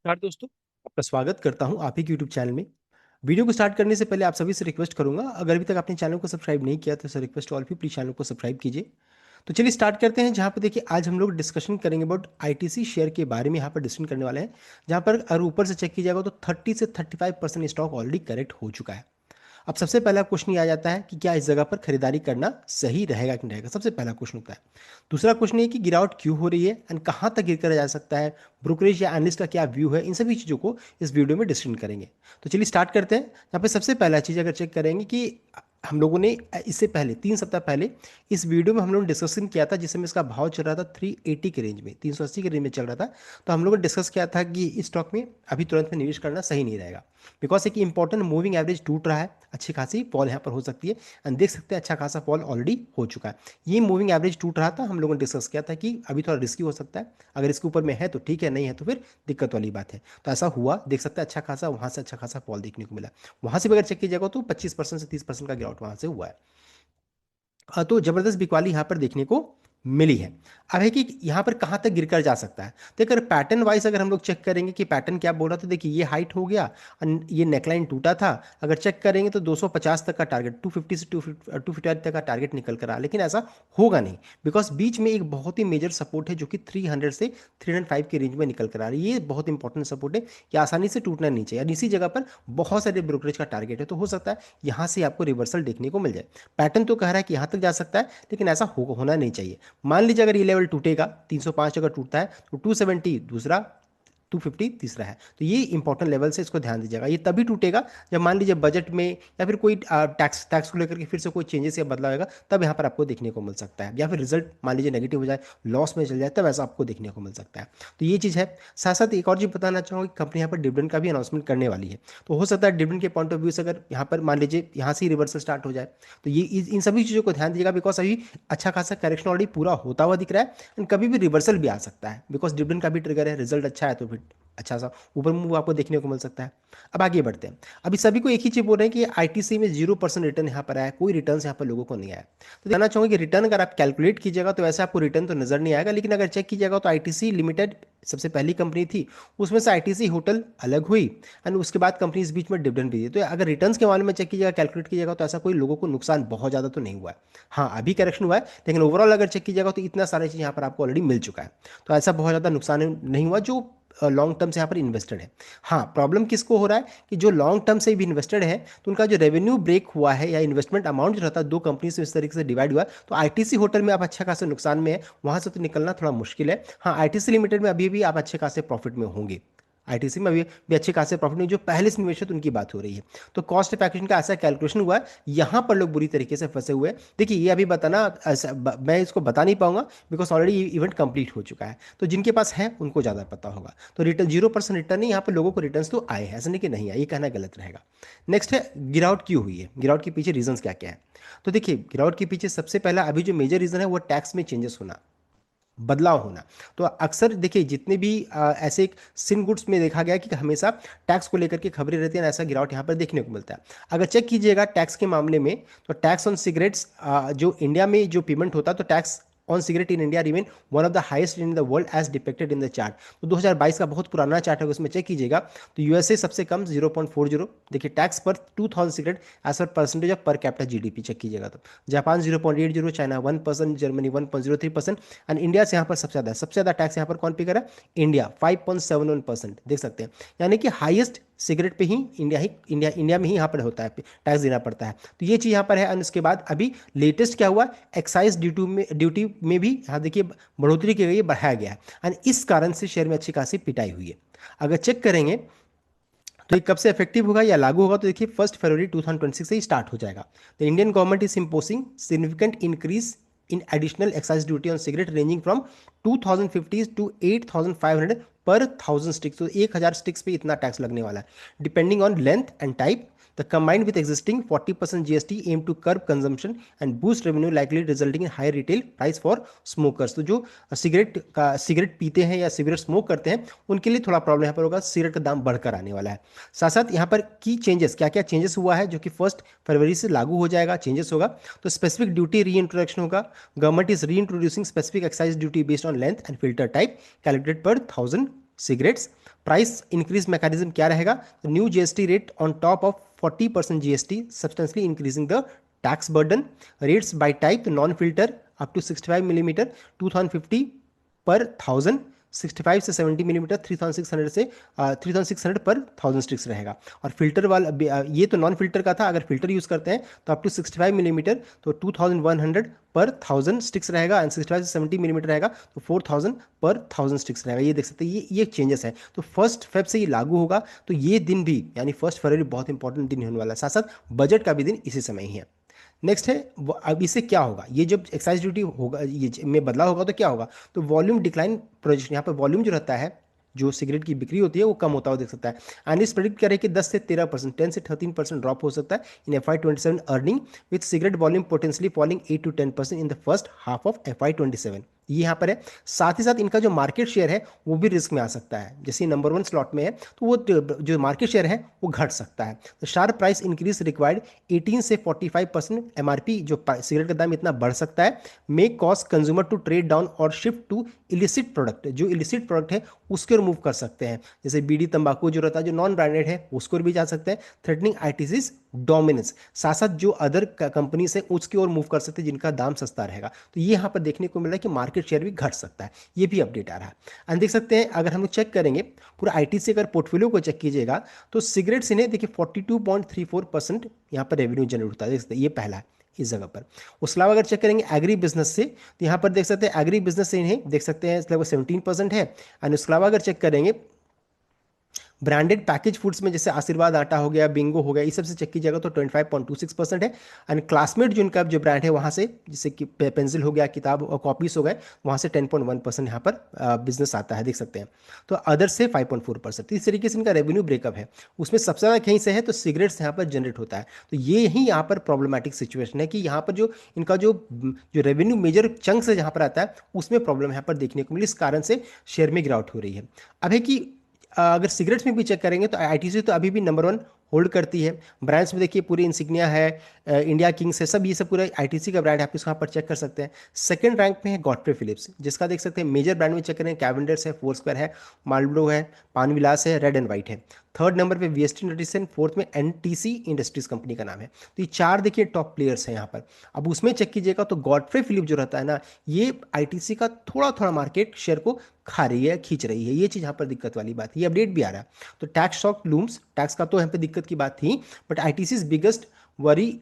नमस्कार दोस्तों। आपका स्वागत करता हूं आप ही के यूट्यूब चैनल में। वीडियो को स्टार्ट करने से पहले आप सभी से रिक्वेस्ट करूंगा, अगर अभी तक आपने चैनल को सब्सक्राइब नहीं किया तो सर रिक्वेस्ट ऑल भी प्लीज चैनल को सब्सक्राइब कीजिए। तो चलिए स्टार्ट करते हैं। जहां पर देखिए आज हम लोग डिस्कशन करेंगे अबाउट आईटीसी शेयर के बारे में। यहाँ पर डिस्कशन करने वाले हैं जहां पर अगर ऊपर से चेक किया जाएगा तो 30 से 35% स्टॉक ऑलरेडी करेक्ट हो चुका है। अब सबसे पहला क्वेश्चन ये आ जाता है कि क्या इस जगह पर खरीदारी करना सही रहेगा कि नहीं रहेगा। सबसे पहला क्वेश्चन होता है। दूसरा क्वेश्चन ये कि गिरावट क्यों हो रही है एंड कहाँ तक गिर कर जा सकता है, ब्रोकरेज या एनालिस्ट का क्या व्यू है, इन सभी चीज़ों को इस वीडियो में डिस्कशन करेंगे। तो चलिए स्टार्ट करते हैं। यहाँ पे सबसे पहला चीज़ अगर चेक करेंगे कि हम लोगों ने इससे पहले 3 सप्ताह पहले इस वीडियो में हम लोगों ने डिस्कशन किया था जिसमें इसका भाव चल रहा था 380 के रेंज में, 380 के रेंज में चल रहा था। तो हम लोगों ने डिस्कस किया था कि इस स्टॉक में अभी तुरंत में निवेश करना सही नहीं रहेगा, बिकॉज एक इंपॉर्टेंट मूविंग एवरेज टूट रहा है, अच्छी खासी फॉल यहाँ पर हो सकती है। एंड देख सकते हैं अच्छा खासा फॉल ऑलरेडी हो चुका है। ये मूविंग एवरेज टूट रहा था, हम लोगों ने डिस्कस किया था कि अभी थोड़ा रिस्की हो सकता है। अगर इसके ऊपर में है तो ठीक है, नहीं है तो फिर दिक्कत वाली बात है। तो ऐसा हुआ, देख सकते हैं अच्छा खासा वहाँ से अच्छा खासा फॉल देखने को मिला। वहाँ से भी अगर चेक कीजिएगा तो 25% से 30% का गिरावट वहाँ से हुआ है। तो जबरदस्त बिकवाली यहाँ पर देखने को मिली है। अब है कि यहाँ पर कहाँ तक गिरकर जा सकता है। तो अगर पैटर्न वाइज अगर हम लोग चेक करेंगे कि पैटर्न क्या बोल रहा, तो देखिए ये हाइट हो गया और ये नेकलाइन टूटा था। अगर चेक करेंगे तो 250 तक का टारगेट, 250 से 250 तक का टारगेट निकल कर आ, लेकिन ऐसा होगा नहीं, बिकॉज बीच में एक बहुत ही मेजर सपोर्ट है जो कि 300 से 305 के रेंज में निकल कर आ रही है। ये बहुत इंपॉर्टेंट सपोर्ट है, ये आसानी से टूटना नहीं चाहिए। और इसी जगह पर बहुत सारे ब्रोकरेज का टारगेट है, तो हो सकता है यहाँ से आपको रिवर्सल देखने को मिल जाए। पैटर्न तो कह रहा है कि यहाँ तक जा सकता है, लेकिन ऐसा होना नहीं चाहिए। मान लीजिए अगर ये लेवल टूटेगा, 305 अगर टूटता है तो 270 दूसरा, 250 तीसरा है। तो ये इंपॉर्टेंट लेवल से इसको ध्यान दीजिएगा। ये तभी टूटेगा जब मान लीजिए बजट में या फिर कोई टैक्स टैक्स को लेकर के फिर से कोई चेंजेस या बदलाव होगा, तब यहाँ पर आपको देखने को मिल सकता है। या फिर रिजल्ट मान लीजिए नेगेटिव हो जाए, लॉस में चल जाए, तब ऐसा आपको देखने को मिल सकता है। तो ये चीज़ है। साथ साथ एक और चीज़ बताना चाहूँगा कि कंपनी यहाँ पर डिविडेंड का भी अनाउंसमेंट करने वाली है। तो हो सकता है डिविडेंड के पॉइंट ऑफ व्यू से अगर यहाँ पर मान लीजिए यहाँ से ही रिवर्सल स्टार्ट हो जाए, तो ये इन सभी चीज़ों को ध्यान दीजिएगा, बिकॉज अभी अच्छा खासा करेक्शन ऑलरेडी पूरा होता हुआ दिख रहा है। एंड कभी भी रिवर्सल भी आ सकता है, बिकॉज डिविडेंड का भी ट्रिगर है। रिजल्ट अच्छा है तो फिर अच्छा सा ऊपर मूव आपको देखने को मिल सकता है। अब आगे बढ़ते हैं। अभी सभी को एक ही चीज बोल रहे हैं कि आईटीसी में 0% रिटर्न यहाँ पर आया, कोई रिटर्न यहाँ पर लोगों को नहीं आया। तो कहना चाहूंगा कि रिटर्न अगर आप कैलकुलेट कीजिएगा तो वैसे आपको रिटर्न तो नजर नहीं आएगा, लेकिन अगर चेक कीजिएगा तो आईटीसी लिमिटेड सबसे पहली कंपनी थी, उसमें से आईटीसी होटल अलग हुई एंड उसके बाद कंपनी इस बीच में डिविडेंड भी दी। तो अगर रिटर्न के मामले में चेक कीजिएगा, कैलकुलेट कीजिएगा, तो ऐसा कोई लोगों को नुकसान बहुत ज़्यादा तो नहीं हुआ है। हाँ अभी करेक्शन हुआ है, लेकिन ओवरऑल अगर चेक कीजिएगा तो इतना सारी चीज़ यहाँ पर आपको ऑलरेडी मिल चुका है। तो ऐसा बहुत ज़्यादा नुकसान नहीं हुआ जो लॉन्ग टर्म से यहाँ पर इन्वेस्टेड है। हाँ प्रॉब्लम किसको हो रहा है कि जो लॉन्ग टर्म से भी इन्वेस्टेड है, तो उनका जो रेवेन्यू ब्रेक हुआ है या इन्वेस्टमेंट अमाउंट जो रहता है दो कंपनी से इस तरीके से डिवाइड हुआ है, तो आईटीसी होटल में आप अच्छा खासे नुकसान में है, वहां से तो निकलना थोड़ा मुश्किल है। हाँ आईटीसी लिमिटेड में अभी भी आप अच्छे खासे प्रॉफिट में होंगे। आईटीसी में अभी भी अच्छे खासे प्रॉफिट में, जो पहले से निवेश है तो उनकी बात हो रही है। तो कॉस्ट ऑफ एक्विजिशन का ऐसा कैलकुलेशन हुआ है, यहाँ पर लोग बुरी तरीके से फंसे हुए हैं। देखिए ये अभी बताना मैं इसको बता नहीं पाऊंगा, बिकॉज ऑलरेडी इवेंट कंप्लीट हो चुका है। तो जिनके पास है उनको ज़्यादा पता होगा। तो रिटर्न 0% रिटर्न नहीं, यहाँ पर लोगों को रिटर्न तो आए हैं, ऐसा नहीं कि नहीं आए, ये कहना गलत रहेगा। नेक्स्ट है गिरावट क्यों हुई है, गिरावट के पीछे रीजंस क्या क्या है। तो देखिए गिरावट के पीछे सबसे पहला अभी जो मेजर रीजन है वो टैक्स में चेंजेस होना, बदलाव होना। तो अक्सर देखिए जितने भी ऐसे एक सिन गुड्स में देखा गया कि हमेशा टैक्स को लेकर के खबरें रहती हैं, ऐसा गिरावट यहाँ पर देखने को मिलता है। अगर चेक कीजिएगा टैक्स के मामले में, तो टैक्स ऑन सिगरेट्स जो इंडिया में जो पेमेंट होता है, तो tax on cigarette in India remain one of the highest in the world as depicted in the chart. तो 2022 का बहुत पुराना चार्ट है, उसमें चेक कीजिएगा तो यूएसए सबसे कम 0.40, देखिए टैक्स पर 2000 cigarette as per percentage of per capita GDP check कीजिएगा तो Japan 0.80, China 1%, Germany 1.03%। And India से यहाँ पर सबसे ज़्यादा टैक्स यहाँ पर कौन पे करा, इंडिया 5.71%, देख सकते हैं। यानी कि हाईएस्ट सिगरेट पे ही इंडिया में ही यहाँ पर होता है, टैक्स देना पड़ता है। तो ये चीज़ यहाँ पर है। और उसके बाद अभी लेटेस्ट क्या हुआ, एक्साइज ड्यूटी में भी यहाँ देखिए बढ़ोतरी की गई है, बढ़ाया गया है। एंड इस कारण से शेयर में अच्छी खासी पिटाई हुई है। अगर चेक करेंगे तो ये कब से इफेक्टिव होगा या लागू होगा, तो देखिए 1 फरवरी 2026 से ही स्टार्ट हो जाएगा। The Indian government is imposing significant increase in additional excise duty on cigarette ranging from 2050 to 8500 per 1000 sticks. तो 1000 स्टिक्स पे इतना टैक्स लगने वाला है, depending on length and type. The combined with existing 40% GST aim to curb consumption and boost revenue, likely resulting in higher retail price for smokers। तो जो cigarette पीते हैं या सिगरेट स्मोक करते हैं उनके लिए थोड़ा प्रॉब्लम यहाँ पर होगा, सिगरेट का दाम बढ़कर आने वाला है। साथ साथ यहाँ पर की चेंजेस क्या क्या चेंजेस हुआ है जो कि 1 फरवरी से लागू हो जाएगा, चेंजेस होगा। तो स्पेसिफिक ड्यूटी री इंट्रोडक्शन होगा। Government is reintroducing specific excise duty based on length and filter type calculated per 1000 cigarettes. Price increase mechanism क्या रहेगा? तो new GST rate on top of 40% GST substantially increasing the tax burden. Rates by type non filter up to 65 millimetre 2050 per 1000, 65 से 70 millimetre 3600 से 3600 पर 1000 sticks रहेगा। और filter वाला ये तो नॉन फिल्टर का था, अगर फिल्टर यूज़ करते हैं तो अप टू 65 मिलीमीटर तो 2100 पर 1000 स्टिक्स रहेगा, एंड 65 से 70 मिलीमीटर रहेगा तो 4000 पर 1000 स्टिक्स रहेगा। ये देख सकते हैं, ये चेंजेस है। तो 1 फेब से ये लागू होगा। तो ये दिन भी यानी 1 फरवरी बहुत इंपॉर्टेंट दिन होने वाला है, साथ साथ बजट का भी दिन इसी समय ही है। नेक्स्ट है अब इससे क्या होगा, ये जब एक्साइज ड्यूटी होगा ये में बदलाव होगा तो क्या होगा? तो वॉल्यूम डिक्लाइन प्रोजेक्शन, यहाँ पर वॉल्यूम जो रहता है, जो सिगरेट की बिक्री होती है वो कम होता हुआ देख सकता है। एनालिस्ट प्रेडिक्ट करें कि 10 से 13%, 10 से 13% ड्रॉप हो सकता है इन FY27 earning, with cigarette volume potentially falling 8 to 10% in the first half of FY27। ये यहाँ पर है। साथ ही साथ इनका जो मार्केट शेयर है वो भी रिस्क में आ सकता है। जैसे नंबर 1 स्लॉट में है तो वो जो मार्केट शेयर है वो घट सकता है। तो शार्प प्राइस इंक्रीज रिक्वायर्ड 18 से 45%। एमआरपी जो सिगरेट का दाम इतना बढ़ सकता है, may cause consumer to trade down और शिफ्ट टू इलिसिट प्रोडक्ट। जो इलिसिट प्रोडक्ट है उसके और मूव कर सकते हैं, जैसे बीड़ी तंबाकू जो रहता है जो नॉन ब्रांडेड है उसको भी जा सकते हैं, थ्रेटनिंग आईटीसीज डोमिनेंस। साथ साथ जो अदर कंपनीज है उसकी ओर मूव कर सकते हैं जिनका दाम सस्ता रहेगा। तो ये यहाँ पर देखने को मिल रहा है कि मार्केट शेयर भी घट सकता है, ये भी अपडेट आ रहा है। एंड देख सकते हैं अगर हम लोग चेक करेंगे पूरा आईटीसी अगर पोर्टफोलियो को चेक कीजिएगा तो सिगरेट्स इन्हें देखिए 42.34% यहाँ पर रेवेन्यू जनरेट होता है, देख सकते हैं ये पहला है इस जगह पर। उसके अलावा अगर चेक करेंगे एग्री बिजनेस से तो यहाँ पर देख सकते हैं एग्री बिजनेस से इन्हें देख सकते हैं लगभग 17% है। एंड उसके अलावा अगर चेक करेंगे ब्रांडेड पैकेज फूड्स में जैसे आशीर्वाद आटा हो गया, बिंगो हो गया, इस सब से चेक कीजिएगा तो 25.26% है। एंड क्लासमेट जो इनका जो ब्रांड है वहाँ से जैसे कि पेंसिल हो गया, किताब और कॉपीज हो गए, वहाँ से 10.1% यहाँ पर बिजनेस आता है, देख सकते हैं। तो अदर से 5.4%। तो इस तरीके से इनका रेवेन्यू ब्रेकअप है। उसमें सबसे ज़्यादा कहीं से है तो सिगरेट्स यहाँ पर जनरेट होता है। तो ये ही यहाँ पर प्रॉब्लमेटिक सिचुएशन है कि यहाँ पर जो इनका जो रेवेन्यू मेजर चंक से जहाँ पर आता है उसमें प्रॉब्लम यहाँ पर देखने को मिली, इस कारण से शेयर में गिरावट हो रही है। अब है कि अगर सिगरेट्स में भी चेक करेंगे तो आईटीसी तो अभी भी नंबर 1 होल्ड करती है। ब्रांड्स में देखिए पूरी इंसिग्निया है, इंडिया किंग्स है, सब ये सब पूरा आईटीसी का ब्रांड है, आप इसको यहाँ पर चेक कर सकते हैं। सेकंड रैंक में है गॉडफ्रे फिलिप्स, जिसका देख सकते हैं मेजर ब्रांड में चेक करें कैवेंडर्स है, फोरस्क्वायर है, मार्लबोरो है, पान विलास है, रेड एंड व्हाइट है। थर्ड नंबर पे वीएसटी न्यूट्रिशन, फोर्थ में एनटीसी इंडस्ट्रीज कंपनी का नाम है। तो ये 4 देखिए टॉप प्लेयर्स हैं यहाँ पर। अब उसमें चेक कीजिएगा तो गॉडफ्रे फिलिप जो रहता है ना, ये आईटीसी का थोड़ा थोड़ा मार्केट शेयर को खा रही है, खींच रही है। ये चीज़ यहाँ पर दिक्कत वाली बात है, ये अपडेट भी आ रहा है। तो टैक्स शॉक लूम्स, टैक्स का तो यहाँ पे दिक्कत की बात थी, but ITC's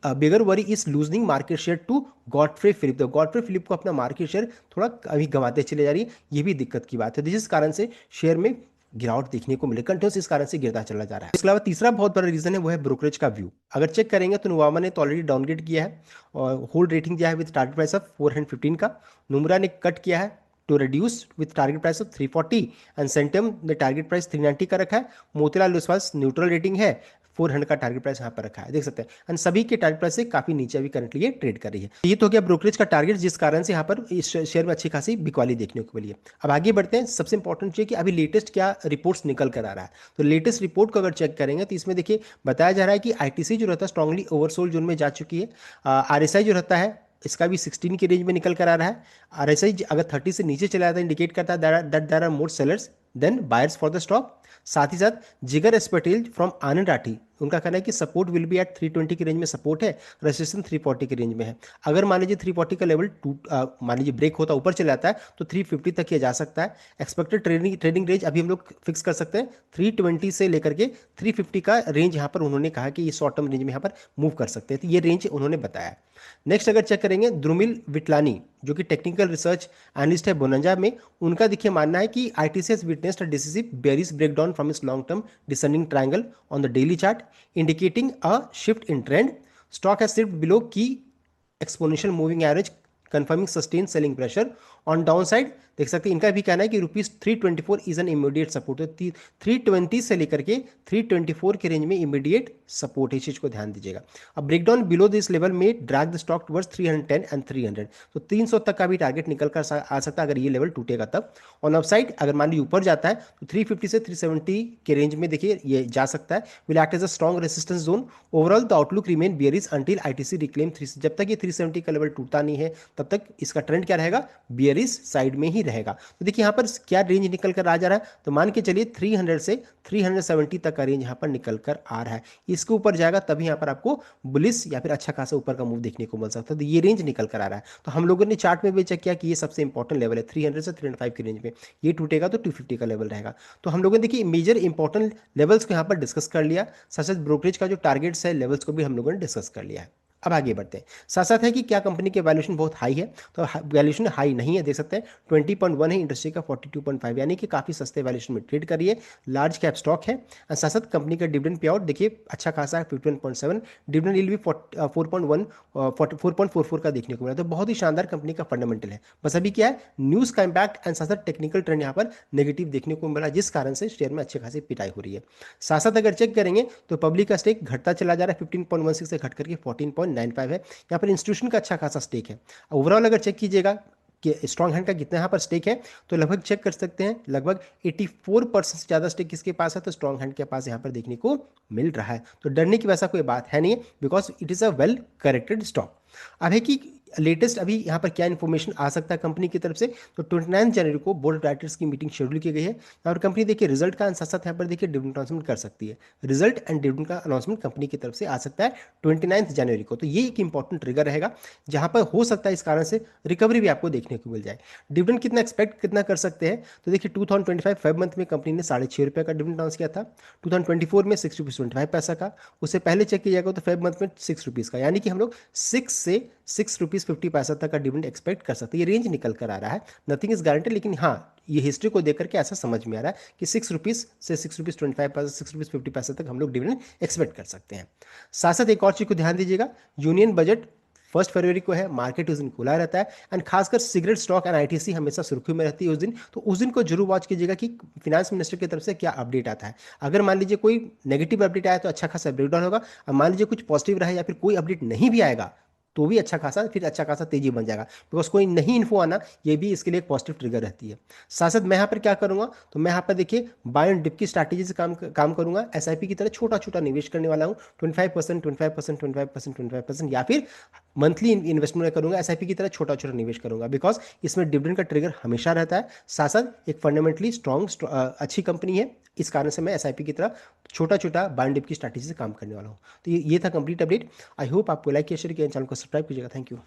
bigger worry is loosening market share to Godfrey Phillips. तो गॉडफ्रे फिलिप को अपना मार्केट शेयर थोड़ा अभी गंवाते चले जा रही है, ये भी दिक्कत की बात है। जिस कारण से शेयर में गिरावट देखने को मिले, कंटिन्यूस इस कारण से गिरता चला जा रहा है। इसके अलावा तीसरा बहुत बड़ा रीजन है वो है ब्रोकरेज का व्यू। अगर चेक करेंगे तो नुवामा ने तो ऑलरेडी डाउनग्रेड किया है और होल्ड रेटिंग दिया है विद टारगेट प्राइस ऑफ 415 का। नुमरा ने कट किया है to reduce with target price of 340 and Centrum ने टारगेट प्राइस 390 का रखा है। मोतीलाल ओसवाल न्यूट्रल रेटिंग है, 400 का टारगेट प्राइस यहाँ पर रखा है, देख सकते हैं। एंड सभी के टारगेट प्राइस से काफी नीचे अभी करंटली ये ट्रेड कर रही है। ये तो हो गया ब्रोकरेज का टारगेट, जिस कारण से यहाँ पर इस शेयर में अच्छी खासी बिकवाली देखने को मिली है। अब आगे बढ़ते हैं। सबसे इंपॉर्टेंट चीज कि अभी लेटेस्ट क्या रिपोर्ट्स निकल कर आ रहा है। तो लेटेस्ट रिपोर्ट को अगर चेक करेंगे तो इसमें देखिए बताया जा रहा है कि आईटीसी जो रहता है स्ट्रांगली ओवरसोल्ड जोन में जा चुकी है। आरएसआई जो रहता है इसका भी 16 की रेंज में निकल कर आ रहा है। आरएसआई अगर 30 से नीचे चला जाता है इंडिकेट करता है that there are more sellers than buyers for the stock. साथ ही साथ जिगर एस पटेल फ्रॉम आनंद राठी, उनका कहना है कि सपोर्ट विल बी एट 320 की रेंज में सपोर्ट है, रेजिस्टेंस 340 की रेंज में है। अगर मान लीजिए 340 का लेवल मान लीजिए ब्रेक होता है, ऊपर चला जाता है तो 350 तक ये जा सकता है। एक्सपेक्टेड ट्रेडिंग रेंज अभी हम लोग फिक्स कर सकते हैं 320 से लेकर के 350 का रेंज यहाँ पर उन्होंने कहा कि ये शॉर्ट टर्म रेंज में यहाँ पर मूव कर सकते हैं, तो ये रेंज उन्होंने बताया। नेक्स्ट अगर चेक करेंगे द्रुमिल विटलानी जो कि टेक्निकल रिसर्च एनालिस्ट है बोनंजा में, उनका देखिए मानना है कि ITC has witnessed a decisive bearish breakdown from its long term descending triangle on the daily chart indicating a shift in trend. Stock has slipped below key exponential moving average confirming sustain selling pressure on down side. देख सकते हैं इनका भी कहना है कि ₹324 is an immediate support. 320 से लेकर के 324 के रेंज में इमीडिएट सपोर्ट है, इस चीज को ध्यान दीजिएगा। अब ब्रेकडाउन बिलो दिस लेवल में drag the stock towards 310 and 300। तो 300 तक का भी टारगेट निकल कर आ सकता है अगर ये लेवल टूटेगा तब। ऑन अपसाइड अगर मान लीजिए ऊपर जाता है तो 350 से 370 के रेंज में देखिए ये जा सकता है, will act as a strong resistance zone. Overall the outlook remain bearish until ITC reclaim 3। जब तक ये 370 का लेवल टूटता नहीं है तब तक इसका ट्रेंड क्या रहेगा, बियरिश साइड में ही ही रहेगा। तो देखिए यहाँ पर क्या रेंज निकल कर आ जा रहा है, तो मान के चलिए 300 से 370 तक का रेंज यहाँ पर निकल कर आ रहा है। इसके ऊपर जाएगा तभी यहाँ पर आपको बुलिस या फिर अच्छा खासा ऊपर का मूव देखने को मिल सकता है। तो ये रेंज निकल कर आ रहा है। तो हम लोगों ने चार्ट में भी चेक किया कि ये सबसे इंपॉर्टेंट लेवल है 300 से 305 की रेंज में, ये टूटेगा तो 250 का लेवल रहेगा। तो हम लोगों ने देखिए मेजर इंपॉर्टेंट लेवल्स को यहाँ पर डिस्कस कर लिया, साथ साथ ब्रोकरेज का जो टारगेट्स है लेवल्स को भी हम लोगों ने डिस्कस कर लिया है। अब आगे बढ़ते हैं। साथ साथ है कि क्या कंपनी के वैल्यूएशन बहुत हाई है, तो वैल्यूएशन हाई नहीं है, देख सकते हैं 20.1 है, इंडस्ट्री का 42.5, यानी कि काफ़ी सस्ते वैल्यूएशन में ट्रेड कर रही है, लार्ज कैप स्टॉक है। और साथ साथ कंपनी का डिविडेंड पे आउट देखिए अच्छा खासा है 51.7, डिविडेंड यील्ड भी 4.44 का देखने को मिला। तो बहुत ही शानदार कंपनी का फंडामेंटल है। बस अभी क्या है, न्यूज़ का इंपैक्ट एंड साथ साथ टेक्निकल ट्रेंड यहाँ पर नेगेटिव देखने को मिला, जिस कारण से शेयर में अच्छे खासी पिटाई हो रही है। साथ साथ अगर चेक करेंगे तो पब्लिक का स्टेक घटता चला जा रहा है, 15.16 से घट करके 14.95 है। यहाँ पर इंस्टीट्यूशन का अच्छा खासा स्टेक है। ओवरऑल अगर चेक कीजिएगा कि स्ट्रॉन्ग हैंड का कितना यहाँ पर स्टेक है, तो लगभग चेक कर सकते हैं लगभग 84% से ज़्यादा स्टेक किसके पास है, तो स्ट्रॉन्ग हैंड के पास यहाँ पर देखने को मिल रहा है। तो डरने की वैसा कोई बात है नहीं है, because it is a well corrected stock. अब है कि लेटेस्ट अभी यहाँ पर क्या इन्फॉर्मेशन आ सकता है कंपनी की तरफ से, तो 29 जनवरी को बोर्ड ऑफ डायरेक्टर्स की मीटिंग शेड्यूल की गई है और कंपनी देखिए रिजल्ट का साथ साथ यहाँ पर देखिए डिविडेंड अनाउंसमेंट कर सकती है। रिजल्ट एंड डिविडेंड का अनाउंसमेंट कंपनी की तरफ से आ सकता है 29 जनवरी को। तो ये एक इंपॉर्टेंट ट्रिगर रहेगा जहाँ पर हो सकता है इस कारण से रिकवरी भी आपको देखने को मिल जाए। डिविडेंड कितना एक्सपेक्ट कितना कर सकते हैं, तो देखिए 2025 फेब मंथ में कंपनी ने ₹6.5 का डिविडेंड अनाउंस किया था, 2024 में ₹6.25 का, उससे पहले चेक किया जाएगा तो फेब मंथ में ₹6 का, यानी कि हम लोग 6 से ₹6.50 तक का डिविडेंड एक्सपेक्ट कर सकते हैं। ये रेंज निकल कर आ रहा है, नथिंग इज गारंटी, लेकिन हाँ ये हिस्ट्री को देख करके ऐसा समझ में आ रहा है कि ₹6 से ₹6.25 ₹6.50 तक हम लोग डिविडेंड एक्सपेक्ट कर सकते हैं। साथ साथ एक और चीज़ को ध्यान दीजिएगा, यूनियन बजट 1 फरवरी को है, मार्केट उस दिन खुला रहता है एंड खासकर सिगरेट स्टॉक एंड आईटीसी हमेशा सुर्खियों में रहती है उस दिन। तो उस दिन को जरूर वॉच कीजिएगा कि फिनेंस मिनिस्टर की तरफ से क्या अपडेट आता है। अगर मान लीजिए कोई नेगेटिव अपडेट आया तो अच्छा खासा ब्रेकडाउन होगा, और मान लीजिए कुछ पॉजिटिव रहा या फिर कोई अपडेट नहीं भी आएगा तो भी अच्छा खासा तेजी बन जाएगा, बिकॉज कोई नहीं इन्फो आना ये भी इसके लिए एक पॉजिटिव ट्रिगर रहती है। साथ साथ मैं यहाँ पर क्या करूँगा, तो मैं यहाँ पर देखिए बाय एंड डिप की स्ट्रैटेजी से काम करूँगा, एसआईपी की तरह छोटा छोटा निवेश करने वाला हूँ, 25%, 25%, 25%, 25%, या फिर मंथली इन्वेस्टमेंट करूँगा, एसआईपी की तरह छोटा छोटा निवेश करूँगा, बिकॉज इसमें डिविडेंड का ट्रिगर हमेशा रहता है। साथ साथ एक फंडामेंटली स्ट्रॉन्ग अच्छी कंपनी है, इस कारण से मैं एसआईपी की तरह छोटा छोटा बाय एंड डिप की स्ट्रैटेजी से काम करने वाला हूँ। तो ये था कंप्लीट अपडेट। आई होप आपको लाइक किया, शेयर किया, चैनल को सब्सक्राइब कीजिएगा। Thank you.